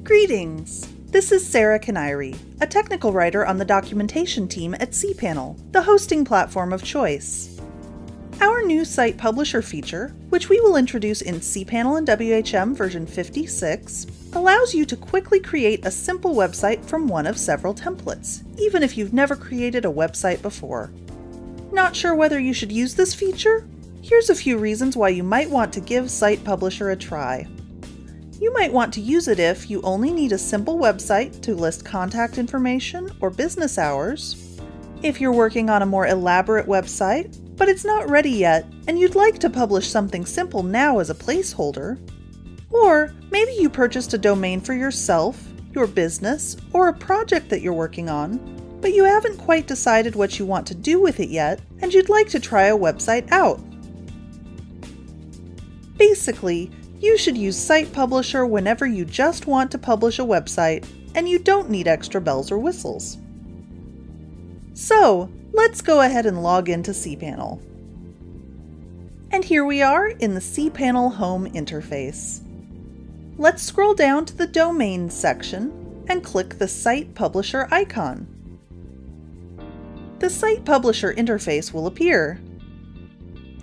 Greetings! This is Sarah Canary, a technical writer on the documentation team at cPanel, the hosting platform of choice. Our new Site Publisher feature, which we will introduce in cPanel and WHM version 56, allows you to quickly create a simple website from one of several templates, even if you've never created a website before. Not sure whether you should use this feature? Here's a few reasons why you might want to give Site Publisher a try. You might want to use it if you only need a simple website to list contact information or business hours, if you're working on a more elaborate website, but it's not ready yet and you'd like to publish something simple now as a placeholder, or maybe you purchased a domain for yourself, your business, or a project that you're working on, but you haven't quite decided what you want to do with it yet and you'd like to try a website out. Basically, you should use Site Publisher whenever you just want to publish a website and you don't need extra bells or whistles. So, let's go ahead and log into cPanel. And here we are in the cPanel home interface. Let's scroll down to the Domains section and click the Site Publisher icon. The Site Publisher interface will appear.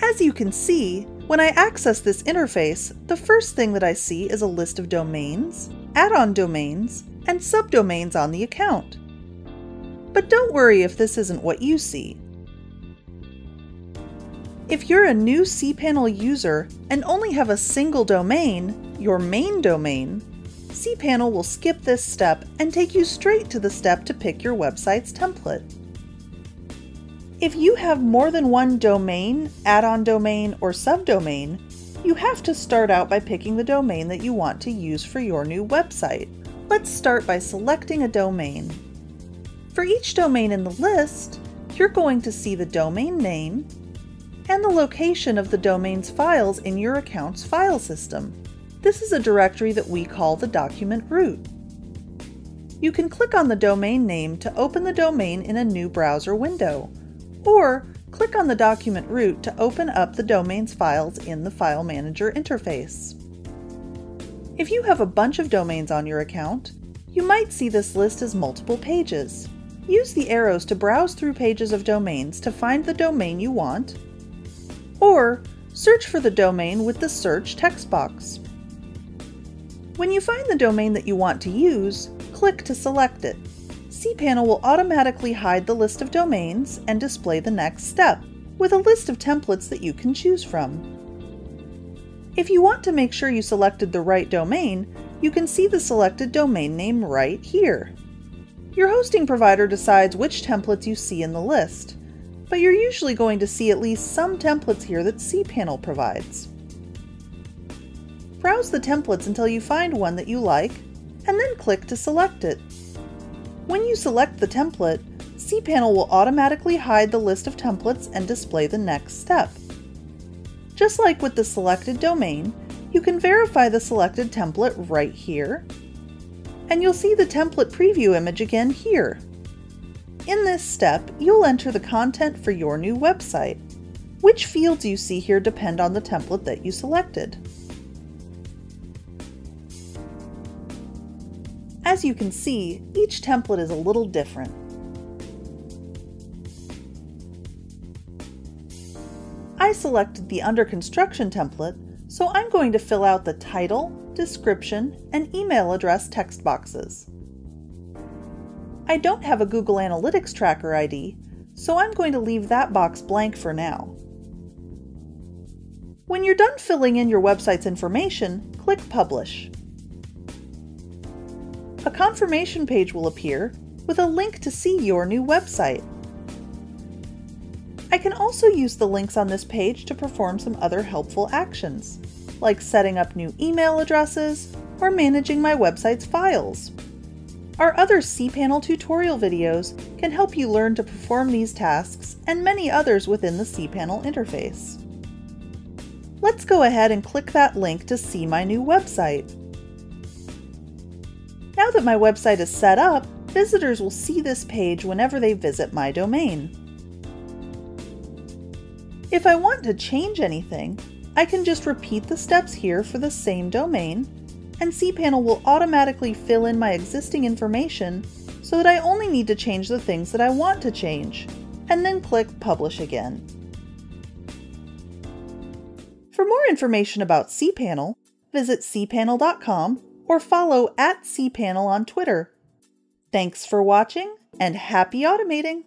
As you can see, when I access this interface, the first thing that I see is a list of domains, add-on domains, and subdomains on the account. But don't worry if this isn't what you see. If you're a new cPanel user and only have a single domain, your main domain, cPanel will skip this step and take you straight to the step to pick your website's template. If you have more than one domain, add-on domain, or subdomain, you have to start out by picking the domain that you want to use for your new website. Let's start by selecting a domain. For each domain in the list, you're going to see the domain name and the location of the domain's files in your account's file system. This is a directory that we call the document root. You can click on the domain name to open the domain in a new browser window, or click on the document root to open up the domain's files in the File Manager interface. If you have a bunch of domains on your account, you might see this list as multiple pages. Use the arrows to browse through pages of domains to find the domain you want, or search for the domain with the search text box. When you find the domain that you want to use, click to select it. cPanel will automatically hide the list of domains and display the next step, with a list of templates that you can choose from. If you want to make sure you selected the right domain, you can see the selected domain name right here. Your hosting provider decides which templates you see in the list, but you're usually going to see at least some templates here that cPanel provides. Browse the templates until you find one that you like, and then click to select it. When you select the template, cPanel will automatically hide the list of templates and display the next step. Just like with the selected domain, you can verify the selected template right here, and you'll see the template preview image again here. In this step, you'll enter the content for your new website. Which fields you see here depend on the template that you selected. As you can see, each template is a little different. I selected the Under Construction template, so I'm going to fill out the title, description, and email address text boxes. I don't have a Google Analytics Tracker ID, so I'm going to leave that box blank for now. When you're done filling in your website's information, click Publish. A confirmation page will appear with a link to see your new website. I can also use the links on this page to perform some other helpful actions, like setting up new email addresses or managing my website's files. Our other cPanel tutorial videos can help you learn to perform these tasks and many others within the cPanel interface. Let's go ahead and click that link to see my new website. Now that my website is set up, visitors will see this page whenever they visit my domain. If I want to change anything, I can just repeat the steps here for the same domain, and cPanel will automatically fill in my existing information so that I only need to change the things that I want to change, and then click Publish again. For more information about cPanel, visit cPanel.com or follow @cPanel on Twitter. Thanks for watching and happy automating!